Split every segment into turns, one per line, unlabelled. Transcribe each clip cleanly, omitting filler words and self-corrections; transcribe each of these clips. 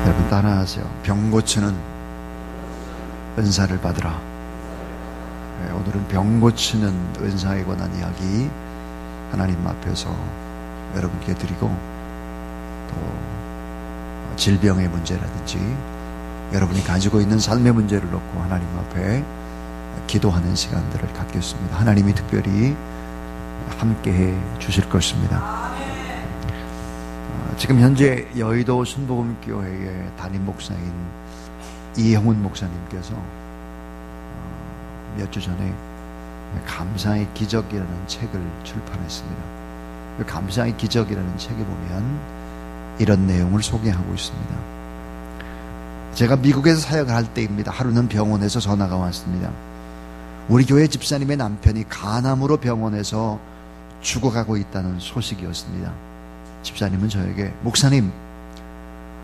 여러분 따라하세요. 병 고치는 은사를 받으라. 오늘은 병 고치는 은사에 관한 이야기 하나님 앞에서 여러분께 드리고, 또 질병의 문제라든지 여러분이 가지고 있는 삶의 문제를 놓고 하나님 앞에 기도하는 시간들을 갖겠습니다. 하나님이 특별히 함께해 주실 것입니다. 지금 현재 여의도 순복음교회의 담임 목사인 이형훈 목사님께서 몇 주 전에 감사의 기적이라는 책을 출판했습니다. 그 감사의 기적이라는 책에 보면 이런 내용을 소개하고 있습니다. 제가 미국에서 사역을 할 때입니다. 하루는 병원에서 전화가 왔습니다. 우리 교회 집사님의 남편이 간암으로 병원에서 죽어가고 있다는 소식이었습니다. 집사님은 저에게, 목사님,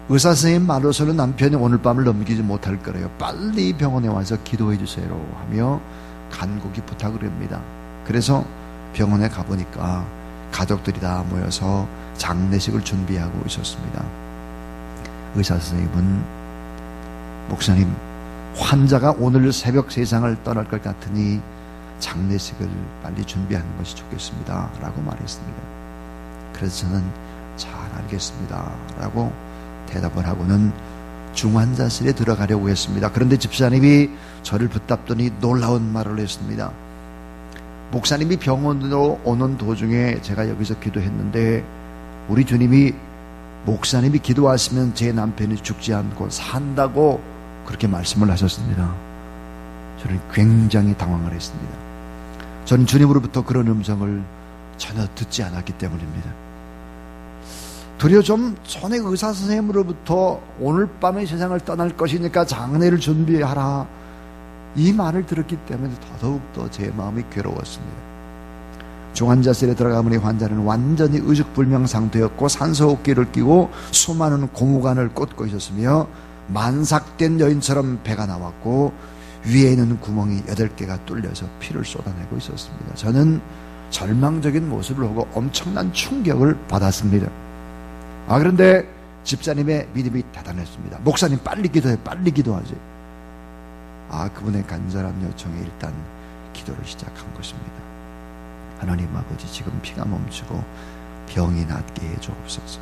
의사 선생님 말로서는 남편이 오늘 밤을 넘기지 못할 거래요. 빨리 병원에 와서 기도해 주세요 하며 간곡히 부탁을 합니다. 그래서 병원에 가보니까 가족들이 다 모여서 장례식을 준비하고 있었습니다. 의사 선생님은, 목사님, 환자가 오늘 새벽 세상을 떠날 것 같으니 장례식을 빨리 준비하는 것이 좋겠습니다 라고 말했습니다. 그래서 저는 잘 알겠습니다 라고 대답을 하고는 중환자실에 들어가려고 했습니다. 그런데 집사님이 저를 붙잡더니 놀라운 말을 했습니다. 목사님이 병원으로 오는 도중에 제가 여기서 기도했는데 우리 주님이 목사님이 기도하시면 제 남편이 죽지 않고 산다고 그렇게 말씀을 하셨습니다. 저는 굉장히 당황을 했습니다. 저는 주님으로부터 그런 음성을 전혀 듣지 않았기 때문입니다. 도리어 좀 전에 의사 선생님으로부터 오늘 밤에 세상을 떠날 것이니까 장례를 준비하라, 이 말을 들었기 때문에 더더욱더 제 마음이 괴로웠습니다. 중환자실에 들어가보니 환자는 완전히 의식불명 상태였고 산소호흡기를 끼고 수많은 고무관을 꽂고 있었으며 만삭된 여인처럼 배가 나왔고 위에 있는 구멍이 8개가 뚫려서 피를 쏟아내고 있었습니다. 저는 절망적인 모습을 보고 엄청난 충격을 받았습니다. 그런데 집사님의 믿음이 대단했습니다. 목사님, 빨리 기도해, 빨리 기도하지. 그분의 간절한 요청에 일단 기도를 시작한 것입니다. 하나님 아버지, 지금 피가 멈추고 병이 낫게 해주옵소서.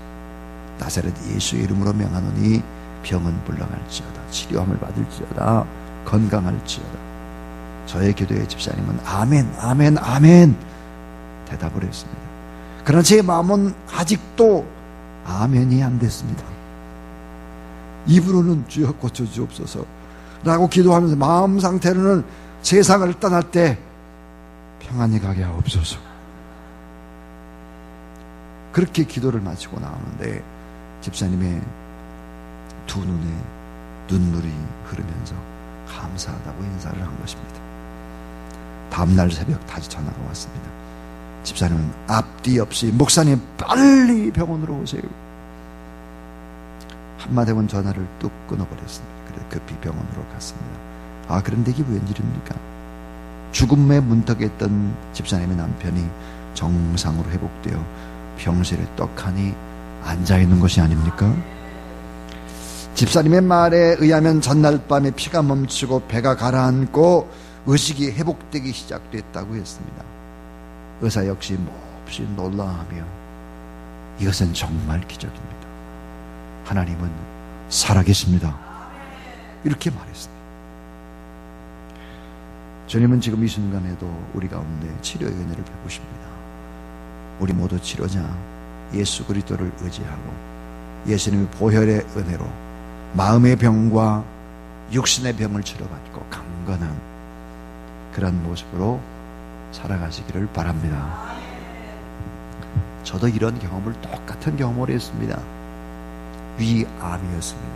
나사렛 예수의 이름으로 명하노니 병은 물러갈지어다, 치료함을 받을지어다, 건강할지어다. 저의 기도에 집사님은 아멘, 아멘, 아멘 대답을 했습니다. 그러나 제 마음은 아직도 아멘이 안 됐습니다. 입으로는 주여 고쳐주옵소서 라고 기도하면서 마음 상태로는 세상을 떠날 때 평안히 가게 하옵소서. 그렇게 기도를 마치고 나오는데 집사님의 두 눈에 눈물이 흐르면서 감사하다고 인사를 한 것입니다. 다음날 새벽 다시 전화가 왔습니다. 집사님은 앞뒤 없이, 목사님 빨리 병원으로 오세요. 한마디면 전화를 뚝 끊어버렸습니다. 그래서 급히 병원으로 갔습니다. 그런데 이게 웬일입니까? 죽음의 문턱에 있던 집사님의 남편이 정상으로 회복되어 병실에 떡하니 앉아있는 것이 아닙니까? 집사님의 말에 의하면 전날 밤에 피가 멈추고 배가 가라앉고 의식이 회복되기 시작됐다고 했습니다. 의사 역시 몹시 놀라하며 이것은 정말 기적입니다. 하나님은 살아계십니다. 이렇게 말했습니다. 주님은 지금 이 순간에도 우리 가운데 치료의 은혜를 베푸십니다. 우리 모두 치료자 예수 그리스도를 의지하고 예수님의 보혈의 은혜로 마음의 병과 육신의 병을 치료받고 강건한 그런 모습으로 살아가시기를 바랍니다. 저도 이런 경험을, 똑같은 경험을 했습니다. 위암이었습니다.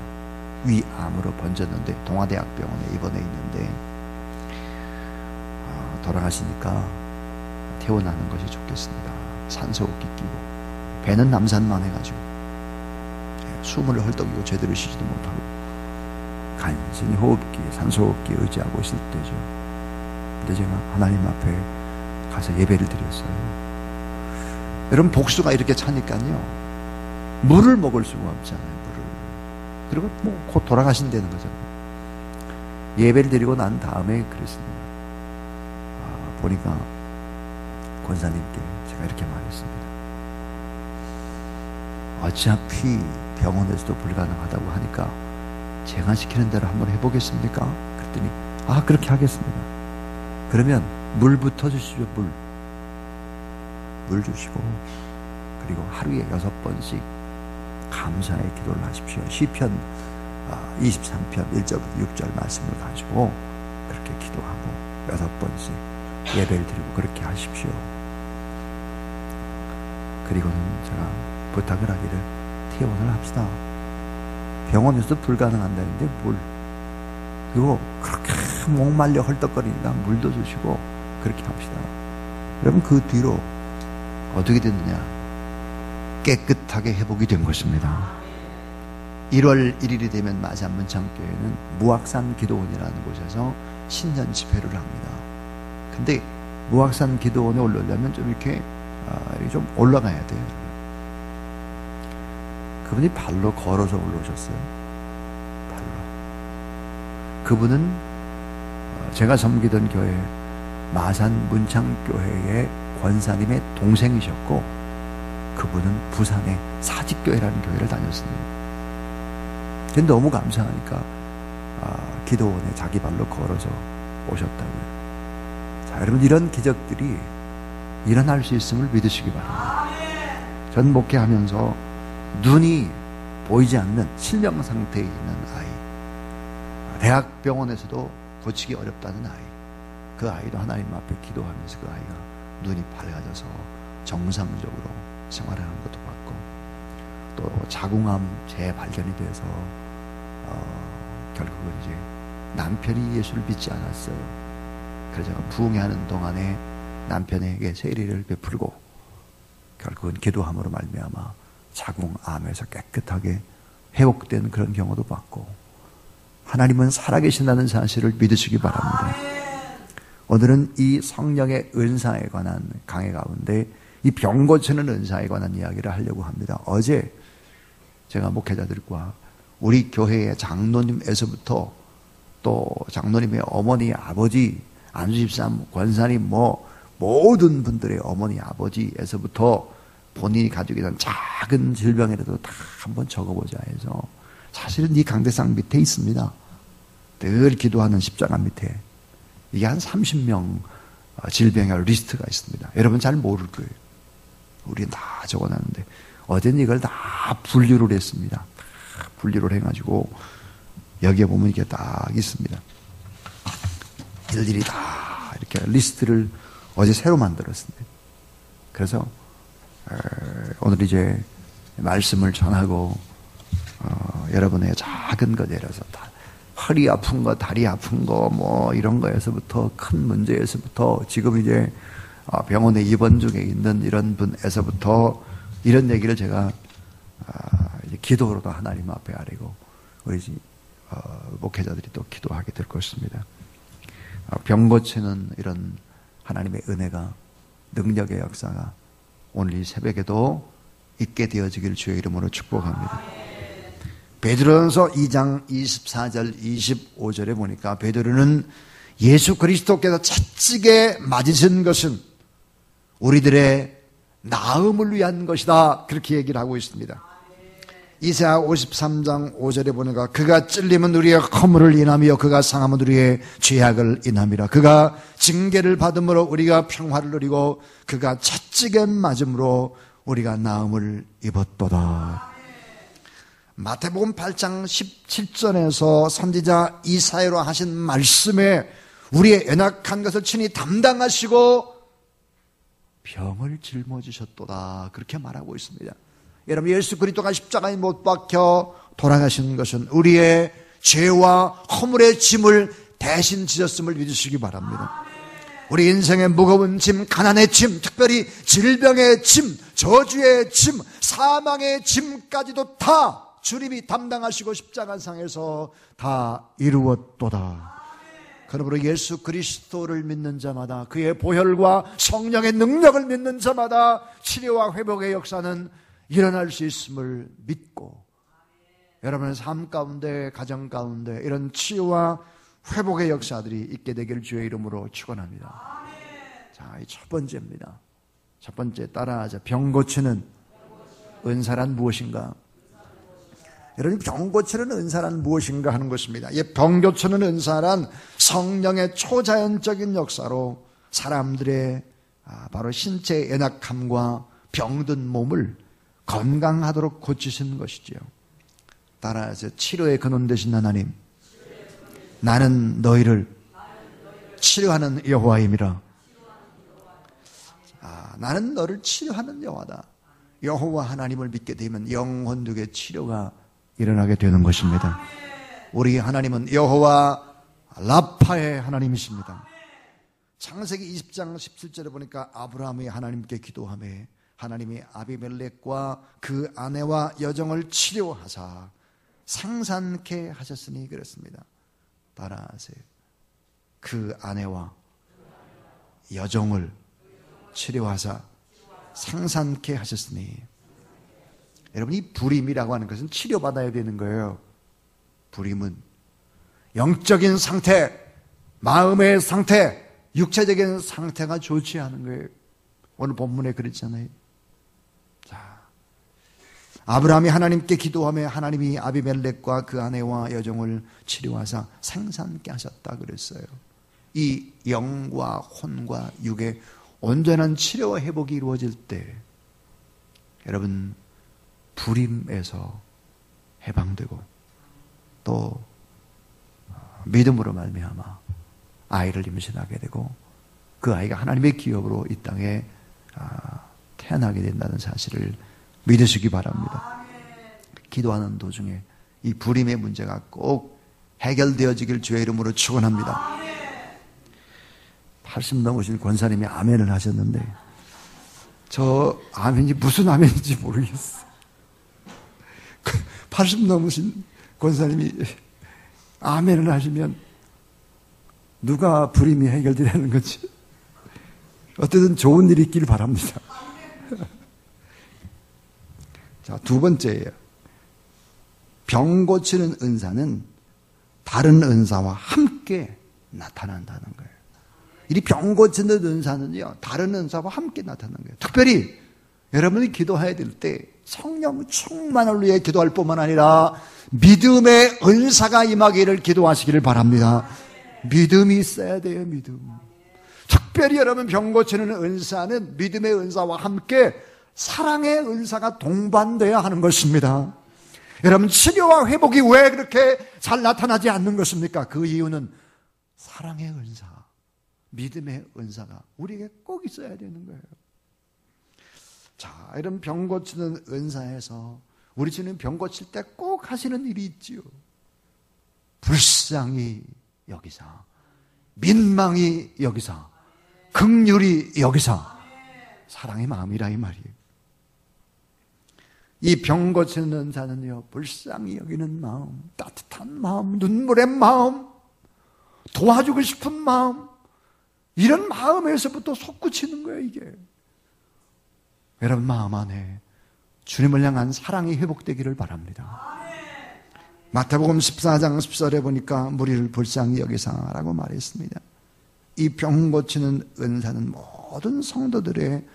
위암으로 번졌는데 동아대학병원에 입원해 있는데 돌아가시니까 태어나는 것이 좋겠습니다. 산소호흡기 끼고 배는 남산만 해가지고 숨을 헐떡이고 제대로 쉬지도 못하고 간신히 호흡기, 산소호흡기에 의지하고 있을 때죠. 근데 제가 하나님 앞에 가서 예배를 드렸어요. 여러분, 복수가 이렇게 차니까요, 물을 먹을 수가 없잖아요. 물을. 그리고 곧 돌아가신다는 거죠. 예배를 드리고 난 다음에 그랬습니다. 보니까 권사님께 제가 이렇게 말했습니다. 어차피 병원에서도 불가능하다고 하니까 제가 시키는 대로 한번 해보겠습니까? 그랬더니 그렇게 하겠습니다. 그러면 물부터 주시죠. 물 주시고, 그리고 하루에 6번씩 감사의 기도를 하십시오. 시편 23편 1절부터 6절 말씀을 가지고 그렇게 기도하고 6번씩 예배를 드리고 그렇게 하십시오. 그리고는 제가 부탁을 하기를, 퇴원을 합시다. 병원에서도 불가능한다는데 그리고 그렇게 목말려 헐떡거리니까 물도 주시고 그렇게 합시다. 여러분, 그 뒤로 어떻게 됐느냐? 깨끗하게 회복이 된 것입니다. 1월 1일이 되면 마산 문창교회는 무악산 기도원이라는 곳에서 신년 집회를 합니다. 근데 무악산 기도원에 올라오려면 좀 이렇게 좀 올라가야 돼요. 그분이 발로 걸어서 올라오셨어요. 발로. 그분은 제가 섬기던 교회 마산 문창교회의 권사님의 동생이셨고, 그분은 부산의 사직교회라는 교회를 다녔습니다. 근데 너무 감사하니까 기도원에 자기 발로 걸어서 오셨다고요. 자, 여러분, 이런 기적들이 일어날 수 있음을 믿으시기 바랍니다. 전 목회하면서 눈이 보이지 않는 실명 상태에 있는 아이, 대학병원에서도 고치기 어렵다는 아이, 그 아이도 하나님 앞에 기도하면서 그 아이가 눈이 밝아져서 정상적으로 생활하는 것도 봤고, 또 자궁암 재발견이 돼서 결국은 이제 남편이 예수를 믿지 않았어요. 그래서 부흥회하는 동안에 남편에게 세례를 베풀고 결국은 기도함으로 말미암아 자궁암에서 깨끗하게 회복된 그런 경우도 봤고, 하나님은 살아계신다는 사실을 믿으시기 바랍니다. 오늘은 이 성령의 은사에 관한 강해 가운데 이 병 고치는 은사에 관한 이야기를 하려고 합니다. 어제 제가 목회자들과 우리 교회의 장로님에서부터 또 장로님의 어머니, 아버지, 안수집사, 권사님, 모든 분들의 어머니, 아버지에서부터 본인이 가지고 있는 작은 질병이라도 다 한번 적어보자 해서, 사실은 이 강대상 밑에 있습니다. 늘 기도하는 십자가 밑에 이게 한 30명 질병의 리스트가 있습니다. 여러분 잘 모를 거예요. 우리는 다 적어놨는데 어제는 이걸 다 분류를 했습니다. 다 분류를 해가지고 여기에 보면 이게 딱 있습니다. 일일이 다 이렇게 리스트를 어제 새로 만들었습니다. 그래서 오늘 이제 말씀을 전하고 여러분의 작은 것, 예를 들어서 허리 아픈 거, 다리 아픈 거, 이런 거에서부터, 큰 문제에서부터, 지금 이제 병원에 입원 중에 있는 이런 분에서부터 이런 얘기를 제가 이제 기도로도 하나님 앞에 아뢰고 우리 목회자들이 또 기도하게 될 것입니다. 병 고치는 이런 하나님의 은혜가, 능력의 역사가 오늘 이 새벽에도 있게 되어지기를 주의 이름으로 축복합니다. 베드로전서 2장 24절 25절에 보니까 베드로는 예수 그리스도께서 채찍에 맞으신 것은 우리들의 나음을 위한 것이다, 그렇게 얘기를 하고 있습니다. 이사야 53장 5절에 보니까 그가 찔림은 우리의 허물을 인하며 그가 상함은 우리의 죄악을 인함이라. 그가 징계를 받음으로 우리가 평화를 누리고 그가 채찍에 맞음으로 우리가 나음을 입었도다. 마태복음 8장 17절에서 선지자 이사야로 하신 말씀에 우리의 연약한 것을 친히 담당하시고 병을 짊어지셨도다, 그렇게 말하고 있습니다. 여러분, 예수 그리스도가 십자가에 못 박혀 돌아가신 것은 우리의 죄와 허물의 짐을 대신 지셨음을 믿으시기 바랍니다. 우리 인생의 무거운 짐, 가난의 짐, 특별히 질병의 짐, 저주의 짐, 사망의 짐까지도 다 주님이 담당하시고 십자가상에서 다 이루었도다. 그러므로 예수 그리스도를 믿는 자마다, 그의 보혈과 성령의 능력을 믿는 자마다 치료와 회복의 역사는 일어날 수 있음을 믿고 여러분의 삶 가운데, 가정 가운데 이런 치유와 회복의 역사들이 있게 되기를 주의 이름으로 축원합니다. 자, 이 첫 번째입니다. 첫 번째 따라하자. 병 고치는 은사란 무엇인가? 여러분, 병 고치는 은사란 무엇인가 하는 것입니다. 이 병 고치는 은사란 성령의 초자연적인 역사로 사람들의 바로 신체의 연약함과 병든 몸을 건강하도록 고치시는 것이지요. 따라서 치료의 근원 되신 하나님, 나는 너희를 치료하는 여호와임이라. 나는 너를 치료하는 여호와다. 여호와 하나님을 믿게 되면 영혼들의 치료가 일어나게 되는 것입니다. 우리 하나님은 여호와 라파의 하나님이십니다. 창세기 20장 17절에 보니까 아브라함이 하나님께 기도하며 하나님이 아비멜렉과 그 아내와 여종을 치료하사 생산케 하셨으니 그렇습니다. 따라하세요. 그 아내와 여종을 치료하사 생산케 하셨으니. 여러분, 이 불임이라고 하는 것은 치료받아야 되는 거예요. 불임은 영적인 상태, 마음의 상태, 육체적인 상태가 좋지 않은 거예요. 오늘 본문에 그랬잖아요. 자, 아브라함이 하나님께 기도하며 하나님이 아비멜렉과 그 아내와 여종을 치료하사 생산케 하셨다 그랬어요. 이 영과 혼과 육의 온전한 치료와 회복이 이루어질 때 여러분, 불임에서 해방되고 또 믿음으로 말미암아 아이를 임신하게 되고 그 아이가 하나님의 기업으로 이 땅에 태어나게 된다는 사실을 믿으시기 바랍니다. 기도하는 도중에 이 불임의 문제가 꼭 해결되어지길 주의 이름으로 축원합니다. 80 넘으신 권사님이 아멘을 하셨는데 저 아멘이 무슨 아멘인지 모르겠어요. 80 넘으신 권사님이 아멘을 하시면 누가 불임이 해결되라는 거지? 어쨌든 좋은 일이 있길 바랍니다. 자, 두 번째예요. 병 고치는 은사는 다른 은사와 함께 나타난다는 거예요. 이 병 고치는 은사는요, 다른 은사와 함께 나타나는 거예요. 특별히 여러분이 기도해야 될 때 성령 충만을 위해 기도할 뿐만 아니라 믿음의 은사가 임하기를 기도하시기를 바랍니다. 믿음이 있어야 돼요, 믿음. 특별히 여러분 병 고치는 은사는 믿음의 은사와 함께 사랑의 은사가 동반돼야 하는 것입니다. 여러분, 치료와 회복이 왜 그렇게 잘 나타나지 않는 것입니까? 그 이유는 사랑의 은사, 믿음의 은사가 우리에게 꼭 있어야 되는 거예요. 자, 이런 병 고치는 은사에서 우리 주님 병 고칠 때 꼭 하시는 일이 있지요. 불쌍히 여기사, 민망히 여기사, 긍휼히 여기사, 사랑의 마음이라 이 말이에요. 이 병 고치는 은사는요, 불쌍히 여기는 마음, 따뜻한 마음, 눈물의 마음, 도와주고 싶은 마음, 이런 마음에서부터 솟구치는 거예요, 이게. 여러분 마음 안에 주님을 향한 사랑이 회복되기를 바랍니다. 마태복음 14장 14절에 보니까 무리를 불쌍히 여기사라고 말했습니다. 이 병 고치는 은사는 모든 성도들의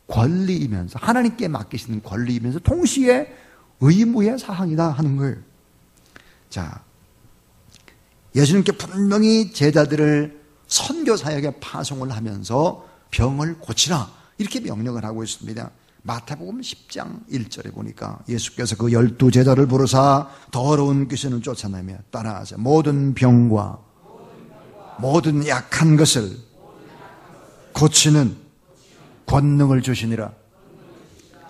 권리이면서 하나님께 맡기시는 권리이면서 동시에 의무의 사항이다 하는 거예요. 자, 예수님께 분명히 제자들을 선교 사역에 파송을 하면서 병을 고치라 이렇게 명령을 하고 있습니다. 마태복음 10장 1절에 보니까 예수께서 그 12 제자를 부르사 더러운 귀신을 쫓아내며 따라하세요. 모든 병과 모든 약한 것을 고치는 권능을 주시니라.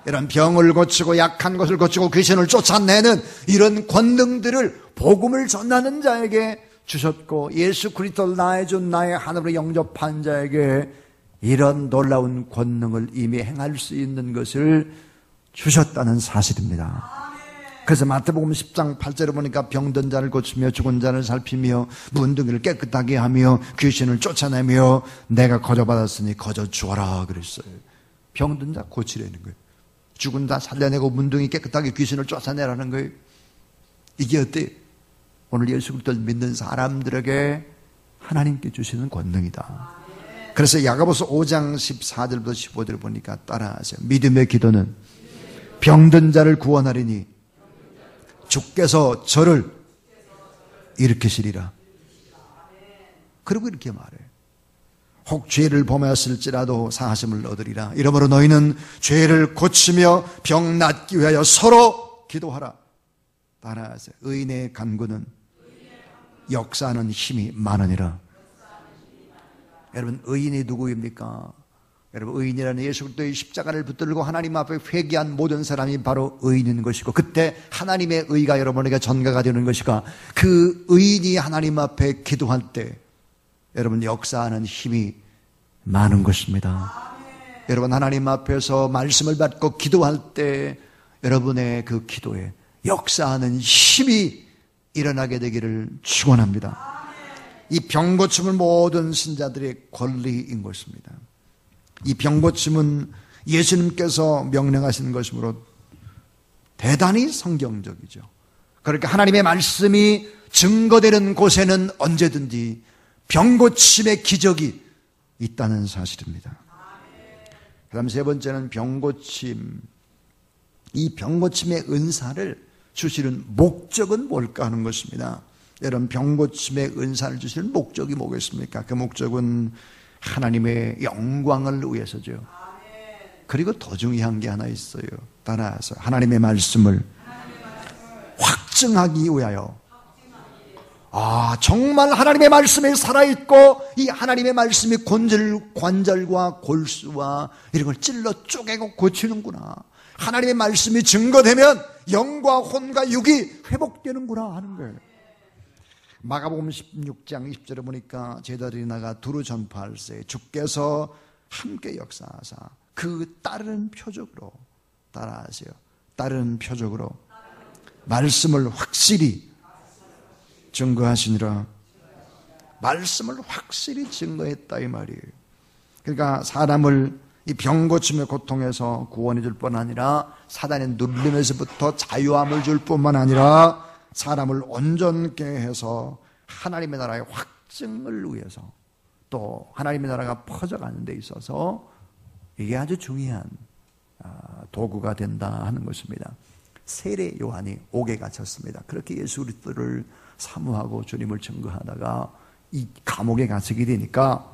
이런 병을 고치고 약한 것을 고치고 귀신을 쫓아내는 이런 권능들을 복음을 전하는 자에게 주셨고, 예수 그리스도를 나의 주 나의 하나님으로 영접한 자에게 이런 놀라운 권능을 이미 행할 수 있는 것을 주셨다는 사실입니다. 그래서 마태복음 10장 8절에 보니까 병든 자를 고치며 죽은 자를 살피며 문둥이를 깨끗하게 하며 귀신을 쫓아내며 내가 거저받았으니 거저 주어라 그랬어요. 병든 자 고치라는 거예요. 죽은 자 살려내고 문둥이 깨끗하게 귀신을 쫓아내라는 거예요. 이게 어때? 오늘 예수 그리스도를 믿는 사람들에게 하나님께 주시는 권능이다. 그래서 야고보서 5장 14절부터 15절 보니까 따라하세요. 믿음의 기도는 병든 자를 구원하리니 주께서 저를 일으키시리라. 그리고 이렇게 말해요. 혹 죄를 범하였을지라도 사하심을 얻으리라. 이러므로 너희는 죄를 고치며 병 낫기 위하여 서로 기도하라. 따라하세요. 의인의 간구는 역사하는 힘이 많으니라. 여러분, 의인이 누구입니까? 여러분, 의인이라는 예수 그리스도의 십자가를 붙들고 하나님 앞에 회개한 모든 사람이 바로 의인인 것이고, 그때 하나님의 의가 여러분에게 전가가 되는 것이가, 그 의인이 하나님 앞에 기도할 때 여러분 역사하는 힘이 많은 것입니다. 여러분, 하나님 앞에서 말씀을 받고 기도할 때 여러분의 그 기도에 역사하는 힘이 일어나게 되기를 축원합니다. 이 병고침은 모든 신자들의 권리인 것입니다. 이 병고침은 예수님께서 명령하시는 것이므로 대단히 성경적이죠. 그러니까 하나님의 말씀이 증거되는 곳에는 언제든지 병고침의 기적이 있다는 사실입니다. 그 다음 세 번째는 병고침. 이 병고침의 은사를 주시는 목적은 뭘까 하는 것입니다. 여러분, 병고침의 은사를 주시는 목적이 뭐겠습니까? 그 목적은 하나님의 영광을 위해서죠. 그리고 더 중요한 게 하나 있어요. 따라서 하나님의 말씀을 확증하기 위하여. 정말 하나님의 말씀이 살아있고 이 하나님의 말씀이 관절과 골수와 이런 걸 찔러 쪼개고 고치는구나. 하나님의 말씀이 증거되면 영과 혼과 육이 회복되는구나 하는 거예요. 마가복음 16장 20절에 보니까 제자들이 나가 두루 전파할세 주께서 함께 역사하사 그 따르는 표적으로, 따라하세요, 따르는 표적으로 말씀을 확실히 증거하시니라. 말씀을 확실히 증거했다 이 말이에요. 그러니까 사람을 이 병고침의 고통에서 구원해 줄 뿐 아니라 사단의 눌림에서부터 자유함을 줄 뿐만 아니라 사람을 온전케 해서 하나님의 나라의 확증을 위해서, 또 하나님의 나라가 퍼져가는 데 있어서 이게 아주 중요한 도구가 된다 하는 것입니다. 세례 요한이 옥에 갇혔습니다. 그렇게 예수 그리스도를 사모하고 주님을 증거하다가 이 감옥에 갇히게 되니까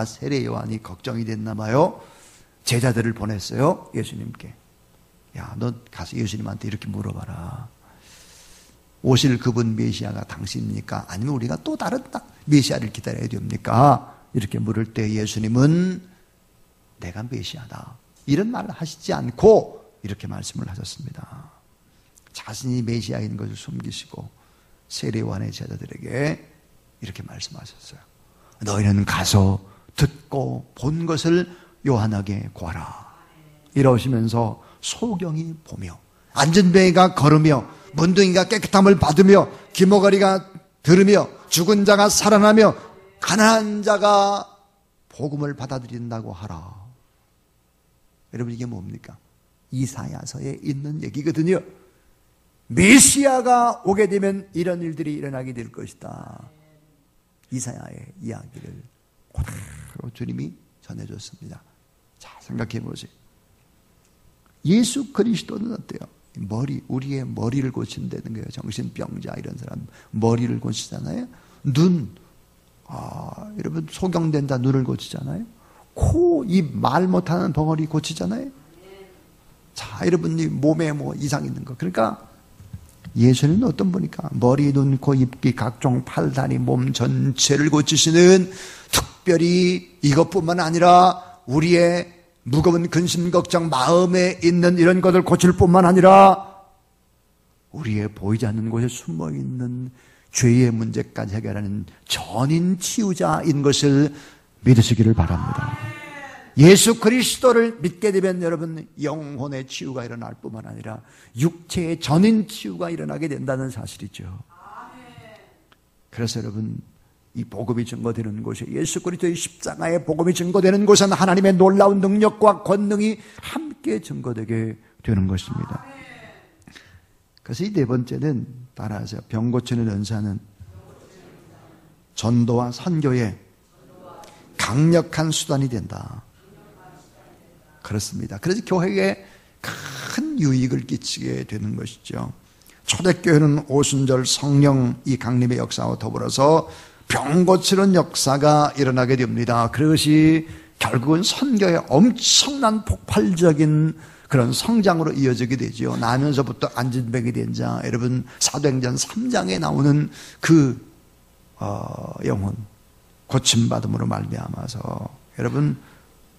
세례 요한이 걱정이 됐나 봐요. 제자들을 보냈어요. 예수님께. 야, 너 가서 예수님한테 이렇게 물어봐라. 오실 그분 메시아가 당신입니까? 아니면 우리가 또 다른 메시아를 기다려야 됩니까? 이렇게 물을 때 예수님은 내가 메시아다, 이런 말을 하시지 않고 이렇게 말씀을 하셨습니다. 자신이 메시아인 것을 숨기시고 세례요한의 제자들에게 이렇게 말씀하셨어요. 너희는 가서 듣고 본 것을 요한에게 구하라. 이러시면서 소경이 보며 안전뱅이가 걸으며 문둥이가 깨끗함을 받으며 기모거리가 들으며 죽은 자가 살아나며 가난한 자가 복음을 받아들인다고 하라. 여러분, 이게 뭡니까? 이사야서에 있는 얘기거든요. 메시아가 오게 되면 이런 일들이 일어나게 될 것이다. 이사야의 이야기를 그대로 주님이 전해줬습니다. 자, 생각해 보세요. 예수 그리스도는 어때요? 우리의 머리를 고친다는 거예요. 정신병자 이런 사람 머리를 고치잖아요. 눈, 여러분 소경된다 눈을 고치잖아요. 코, 입, 말 못하는 벙어리 고치잖아요. 자, 여러분이 몸에 뭐 이상 있는 거. 그러니까 예수님은 어떤 분이니까 머리, 눈, 코, 입, 귀, 각종 팔, 다리, 몸 전체를 고치시는, 특별히 이것뿐만 아니라 우리의 무거운 근심, 걱정, 마음에 있는 이런 것을 고칠 뿐만 아니라 우리의 보이지 않는 곳에 숨어있는 죄의 문제까지 해결하는 전인 치유자인 것을 믿으시기를 바랍니다. 예수 그리스도를 믿게 되면 여러분 영혼의 치유가 일어날 뿐만 아니라 육체의 전인 치유가 일어나게 된다는 사실이죠. 그래서 여러분, 이 복음이 증거되는 곳에, 예수 그리스도의 십자가의 복음이 증거되는 곳은 하나님의 놀라운 능력과 권능이 함께 증거되게 되는 것입니다. 그래서 이 네 번째는 따라하세요. 병 고치는 은사는 전도와 선교의 강력한 수단이 된다. 그렇습니다. 그래서 교회에 큰 유익을 끼치게 되는 것이죠. 초대교회는 오순절 성령 이 강림의 역사와 더불어서 병 고치는 역사가 일어나게 됩니다. 그것이 결국은 선교의 엄청난 폭발적인 그런 성장으로 이어지게 되죠. 나면서부터 안진병이 된 자, 여러분 사도행전 3장에 나오는 그 영혼 고침받음으로 말미암아서 여러분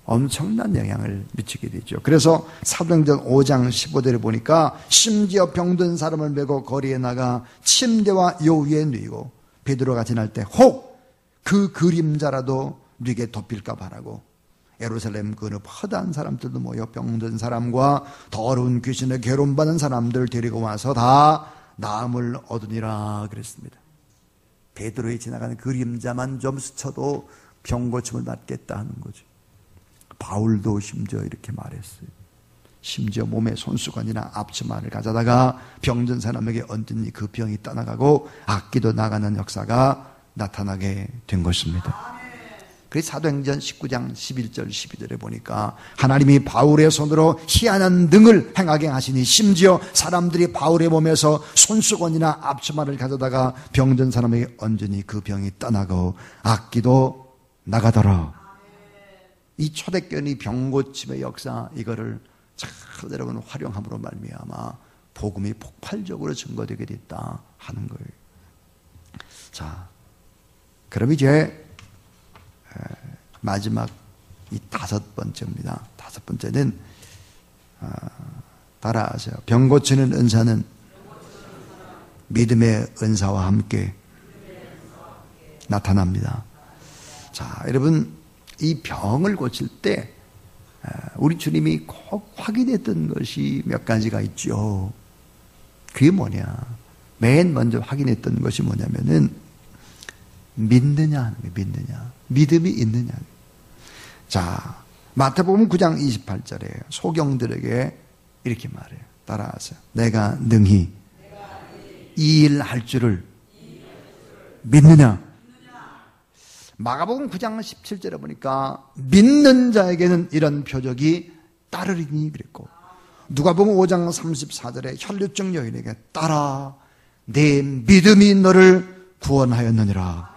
엄청난 영향을 미치게 되죠. 그래서 사도행전 5장 15절에 보니까 심지어 병든 사람을 메고 거리에 나가 침대와 요 위에 누이고 베드로가 지날 때 혹 그 그림자라도 네게 덮일까 바라고 예루살렘 그 허다한 사람들도 모여 병든 사람과 더러운 귀신에 괴로움받는 사람들 데리고 와서 다 나음을 얻으니라 그랬습니다. 베드로에 지나가는 그림자만 좀 스쳐도 병 고침을 받겠다 하는 거죠. 바울도 심지어 이렇게 말했어요. 심지어 몸에 손수건이나 앞치마를 가져다가 병든 사람에게 얹으니 그 병이 떠나가고 악기도 나가는 역사가 나타나게 된 것입니다. 그래서 사도행전 19장 11절 12절에 보니까 하나님이 바울의 손으로 희한한 능을 행하게 하시니 심지어 사람들이 바울의 몸에서 손수건이나 앞치마를 가져다가 병든 사람에게 얹으니 그 병이 떠나고 악기도 나가더라. 이 초대교회 병고침의 역사 이거를 잘 여러분 활용함으로 말미암아 복음이 폭발적으로 증거되게 됐다 하는 거예요. 자, 그럼 이제 마지막 이 다섯 번째입니다. 다섯 번째는 따라하세요. 병 고치는 은사는 믿음의 은사와 함께 나타납니다. 자, 여러분 이 병을 고칠 때 우리 주님이 꼭 확인했던 것이 몇 가지가 있죠. 그게 뭐냐? 맨 먼저 확인했던 것이 뭐냐면은 믿느냐 하는 거예요. 믿느냐. 믿음이 있느냐. 자, 마태복음 9장 28절에 소경들에게 이렇게 말해요. 따라하세요. 내가 능히 이 일 할 줄을 믿느냐. 마가복음 9장 17절에 보니까 믿는 자에게는 이런 표적이 따르리니 그랬고, 누가복음 5장 34절에 혈류증 여인에게 따라 내 믿음이 너를 구원하였느니라.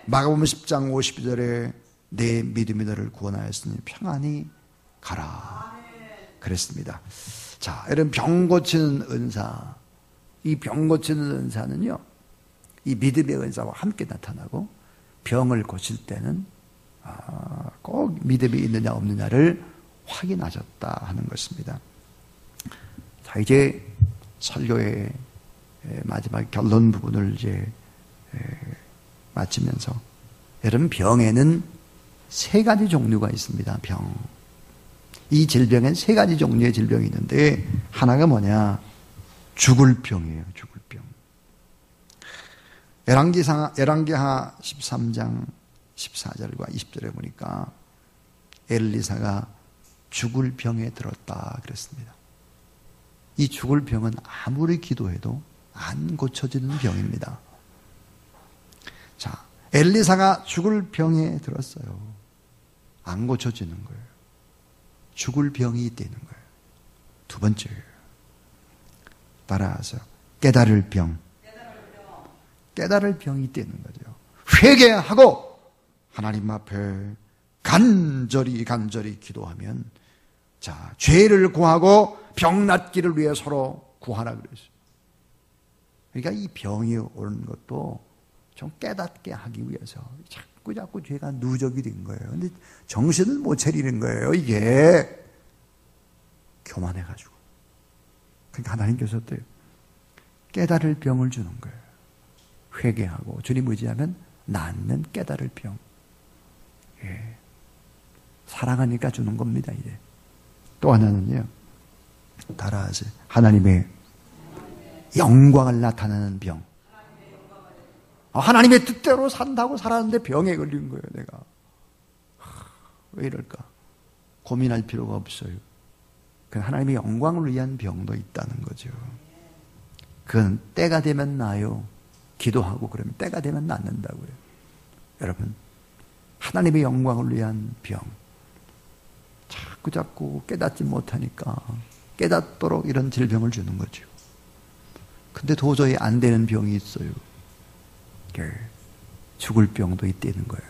마가복음 10장 52절에 내 믿음이 너를 구원하였으니 평안히 가라 그랬습니다. 자, 여러분 병 고치는 은사, 이 병 고치는 은사는요 이 믿음의 은사와 함께 나타나고 병을 고칠 때는 꼭 믿음이 있느냐 없느냐를 확인하셨다 하는 것입니다. 자, 이제 설교의 마지막 결론 부분을 이제 마치면서 여러분 병에는 세 가지 종류가 있습니다. 병. 이 질병엔 세 가지 종류의 질병이 있는데 하나가 뭐냐? 죽을 병이에요. 죽을 병. 열왕기하 13장 14절과 20절에 보니까 엘리사가 죽을 병에 들었다 그랬습니다. 이 죽을 병은 아무리 기도해도 안 고쳐지는 병입니다. 자, 엘리사가 죽을 병에 들었어요. 안 고쳐지는 거예요. 죽을 병이 있다는 거예요. 두 번째예요. 따라하세요. 깨달을 병. 깨달을 병이 있다는 거죠. 회개하고 하나님 앞에 간절히 기도하면, 자, 죄를 구하고 병 낫기를 위해 서로 구하라 그랬어요. 그러니까 이 병이 오는 것도 좀 깨닫게 하기 위해서 자꾸 죄가 누적이 된 거예요. 근데 정신을 못 차리는 거예요, 이게. 교만해가지고. 그러니까 하나님께서 어때요? 깨달을 병을 주는 거예요. 회개하고 주님 의지하면 낫는 깨달을 병. 예. 사랑하니까 주는 겁니다, 이제. 또 하나는요, 따라하세요. 하나님의 영광을 나타내는 병. 하나님의 뜻대로 산다고 살았는데 병에 걸린 거예요, 내가. 왜 이럴까? 고민할 필요가 없어요. 하나님의 영광을 위한 병도 있다는 거죠. 그건 때가 되면 나요. 기도하고 그러면 때가 되면 낫는다고요. 여러분, 하나님의 영광을 위한 병. 자꾸 깨닫지 못하니까 깨닫도록 이런 질병을 주는 거죠. 근데 도저히 안 되는 병이 있어요. 죽을 병도 있다는 거예요.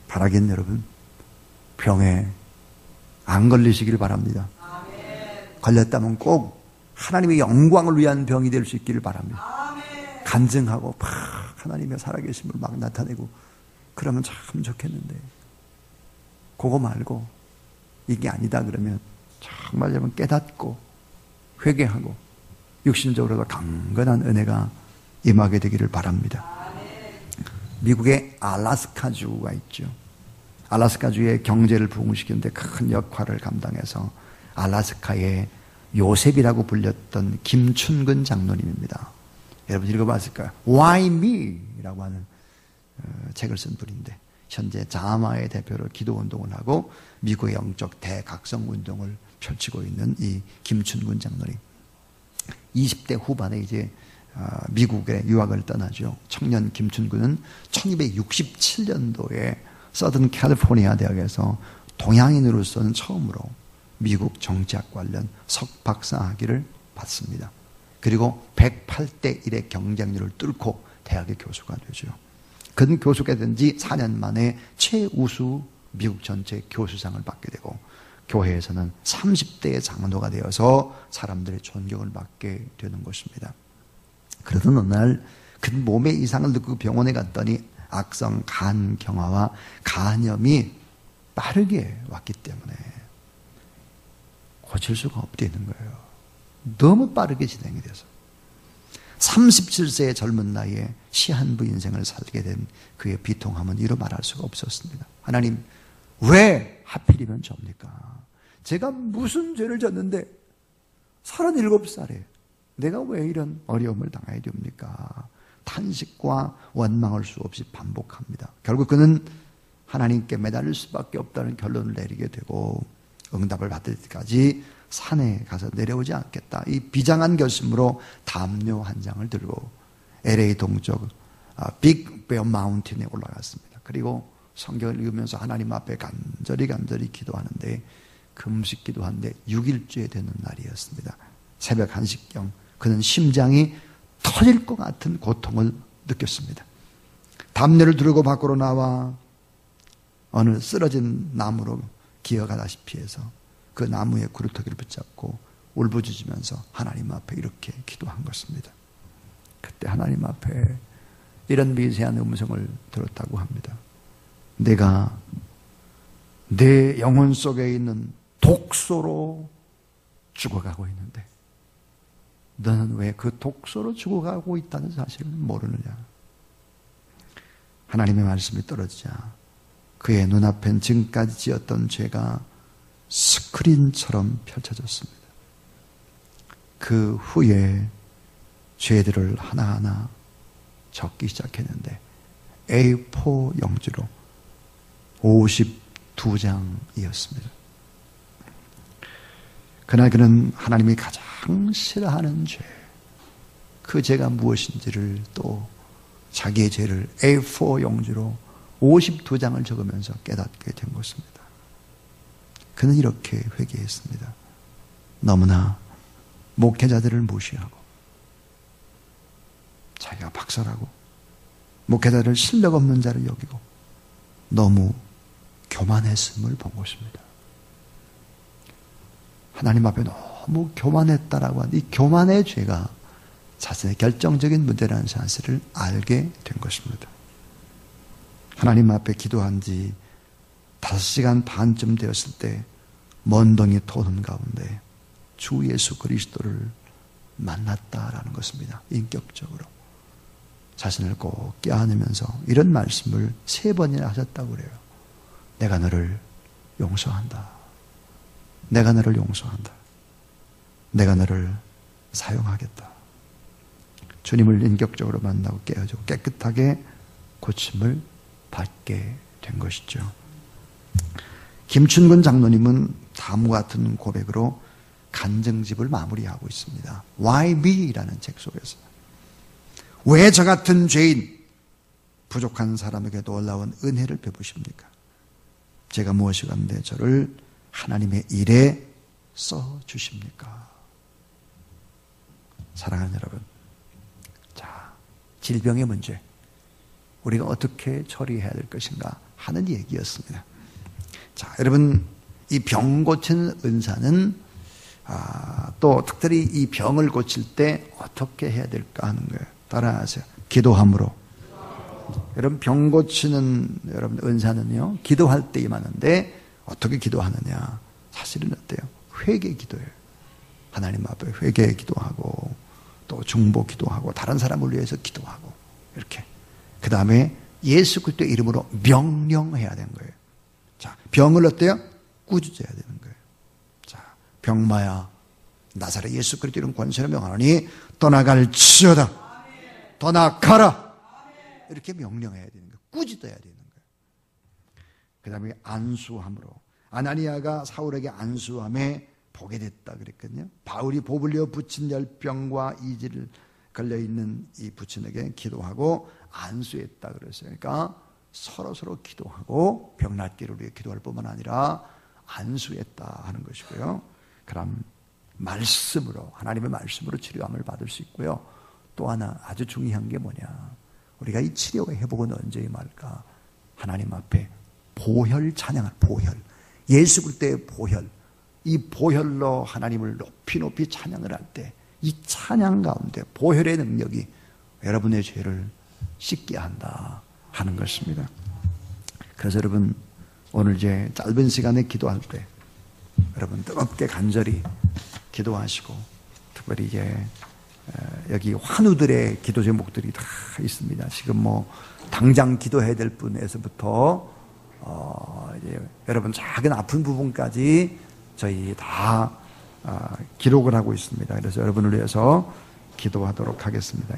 바라긴 여러분, 병에 안 걸리시길 바랍니다. 걸렸다면 꼭 하나님의 영광을 위한 병이 될 수 있기를 바랍니다. 간증하고 막 하나님의 살아계심을 막 나타내고 그러면 참 좋겠는데, 그거 말고 이게 아니다 그러면 정말 여러분 깨닫고 회개하고 육신적으로도 강건한 은혜가 임하게 되기를 바랍니다. 미국의 알래스카주가 있죠. 알래스카주의 경제를 부흥시키는데 큰 역할을 감당해서 알래스카의 요셉이라고 불렸던 김춘근 장로님입니다. 여러분 읽어봤을까요? Why me? 라고 하는 책을 쓴 분인데, 현재 자마의 대표로 기도운동을 하고 미국의 영적 대각성운동을 펼치고 있는 이 김춘근 장로님. 20대 후반에 이제 미국에 유학을 떠나죠. 청년 김춘근은 1267년도에 서든 캘리포니아 대학에서 동양인으로서는 처음으로 미국 정치학 관련 석박사 학위를 받습니다. 그리고 108대 1의 경쟁률을 뚫고 대학의 교수가 되죠. 그는 교수가 된 지 4년 만에 최우수 미국 전체 교수상을 받게 되고, 교회에서는 30대의 장로가 되어서 사람들의 존경을 받게 되는 것입니다. 그러던 어느 날 그 몸의 이상을 느끼고 병원에 갔더니 악성 간경화와 간염이 빠르게 왔기 때문에 고칠 수가 없다는 거예요. 너무 빠르게 진행이 돼서 37세의 젊은 나이에 시한부 인생을 살게 된 그의 비통함은 이루 말할 수가 없었습니다. 하나님, 왜 하필이면 접니까? 제가 무슨 죄를 졌는데 37살에 내가 왜 이런 어려움을 당해야 됩니까? 탄식과 원망할 수 없이 반복합니다. 결국 그는 하나님께 매달릴 수밖에 없다는 결론을 내리게 되고, 응답을 받을 때까지 산에 가서 내려오지 않겠다, 이 비장한 결심으로 담요 한 장을 들고 LA 동쪽 빅베어 마운틴에 올라갔습니다. 그리고 성경을 읽으면서 하나님 앞에 간절히 기도하는데, 금식 기도하는데 6일째 되는 날이었습니다. 새벽 1시경 그는 심장이 터질 것 같은 고통을 느꼈습니다. 담요를 두르고 밖으로 나와 어느 쓰러진 나무로 기어가다시피 해서 그 나무의 구루터기를 붙잡고 울부짖으면서 하나님 앞에 이렇게 기도한 것입니다. 그때 하나님 앞에 이런 미세한 음성을 들었다고 합니다. 내가 내 영혼 속에 있는 독소로 죽어가고 있는데 너는 왜 그 독소로 죽어가고 있다는 사실을 모르느냐. 하나님의 말씀이 떨어지자 그의 눈앞엔 지금까지 지었던 죄가 스크린처럼 펼쳐졌습니다. 그 후에 죄들을 하나하나 적기 시작했는데 A4 용지로 52장이었습니다. 그날 그는 하나님이 가장 싫어하는 죄, 그 죄가 무엇인지를 또 자기의 죄를 A4 용지로 52장을 적으면서 깨닫게 된 것입니다. 그는 이렇게 회개했습니다. 너무나 목회자들을 무시하고 자기가 박사라고 목회자를 실력 없는 자를 여기고 너무 교만했음을 본 것입니다. 하나님 앞에 너무 교만했다라고 하는 이 교만의 죄가 자신의 결정적인 문제라는 사실을 알게 된 것입니다. 하나님 앞에 기도한 지 5시간 반쯤 되었을 때 먼덩이 토는 가운데 주 예수 그리스도를 만났다라는 것입니다. 인격적으로 자신을 꼭 껴안으면서 이런 말씀을 3번이나 하셨다고 그래요. 내가 너를 용서한다. 내가 너를 용서한다. 내가 너를 사용하겠다. 주님을 인격적으로 만나고 깨어지고 깨끗하게 고침을 받게 된 것이죠. 김춘근 장로님은 다음과 같은 고백으로 간증집을 마무리하고 있습니다. Why me?라는 책 속에서. 왜 저 같은 죄인, 부족한 사람에게 놀라운 은혜를 베푸십니까? 제가 무엇이 간데 저를 하나님의 일에 써주십니까? 사랑하는 여러분, 자, 질병의 문제 우리가 어떻게 처리해야 될 것인가 하는 얘기였습니다. 자, 여러분, 이 병 고치는 은사는 또 특별히 이 병을 고칠 때 어떻게 해야 될까 하는 거예요. 따라하세요. 기도함으로. 여러분, 병 고치는 여러분 은사는요, 기도할 때 임하는데 어떻게 기도하느냐? 사실은 어때요? 회개 기도예요. 하나님 앞에 회개 기도하고 또 중보 기도하고 다른 사람을 위해서 기도하고 이렇게. 그 다음에 예수 그리스도의 이름으로 명령해야 되는 거예요. 자, 병을 어때요? 꾸짖어야 되는 거예요. 자, 병마야 나사렛 예수 그리스도 이름 권세로 명하노니 떠나갈지어다. 떠나가라. 이렇게 명령해야 되는 거예요. 꾸짖어야 되는 거예요. 그 다음에 안수함으로. 아나니아가 사울에게 안수함에 보게 됐다 그랬거든요. 바울이 보불리어 붙인 열병과 이질 걸려있는 이 부친에게 기도하고 안수했다 그랬어요. 그러니까 서로 기도하고 병 낫기를 위해 기도할 뿐만 아니라 안수했다 하는 것이고요. 그럼 말씀으로, 하나님의 말씀으로 치료함을 받을 수 있고요. 또 하나 아주 중요한 게 뭐냐, 우리가 이 치료의 회복은 언제 임할까? 하나님 앞에 보혈 찬양할, 보혈, 예수 그리스도의 보혈, 이 보혈로 하나님을 높이 찬양을 할 때 이 찬양 가운데 보혈의 능력이 여러분의 죄를 씻게 한다 하는 것입니다. 그래서 여러분, 오늘 이제 짧은 시간에 기도할 때 여러분 뜨겁게 간절히 기도하시고, 특별히 이제 여기 환우들의 기도 제목들이 다 있습니다. 지금 뭐 당장 기도해야 될 분에서부터 이제 여러분 작은 아픈 부분까지 저희 다 기록을 하고 있습니다. 그래서 여러분을 위해서 기도하도록 하겠습니다.